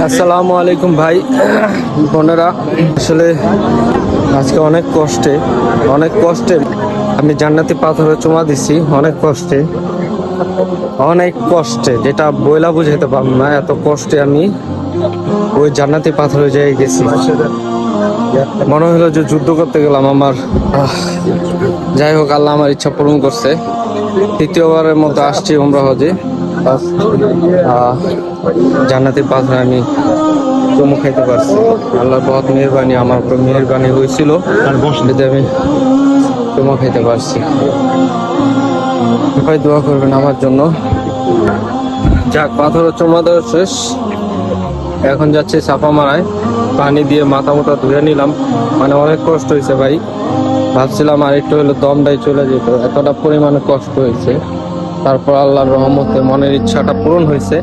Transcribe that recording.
আসসালামু আলাইকুম ভাই বোনেরা। আসলে আজকে অনেক কষ্টে আমি জান্নাতি পাথরে চুমা দিছি। অনেক কষ্টে যেটা বইলা বুঝাইতে পারব না, এত কষ্টে আমি ওই জান্নাতি পাথরে যেয়ে গেছি। মনে হলো যে যুদ্ধ করতে গেলাম। যাই হোক, আল্লাহ আমার ইচ্ছা পূরণ করছে। তৃতীয়বারের মতো আসছি উমরা হজে। জান্নাতি পাথরে আমি চুমু খাইতে পারছি। আল্লাহর বহুত মেহেরবানি, আমার উপর মেহেরবানি হয়েছিল, যদি আমি চুমু খাইতে পারছি। সবাই দোয়া করবেন আমার জন্য। যাক, পাথর চুমা দেওয়া শেষ, এখন যাচ্ছে চাপা মারায়। পানি দিয়ে মাথা মোটা ধুয়ে নিলাম। মানে অনেক কষ্ট হয়েছে ভাই। ভাবছিলাম আর একটু হলে দমটাই চলে যেত, এতটা পরিমাণে কষ্ট হয়েছে। তারপর আল্লাহর রহমতে মনের ইচ্ছাটা পূরণ হয়েছে।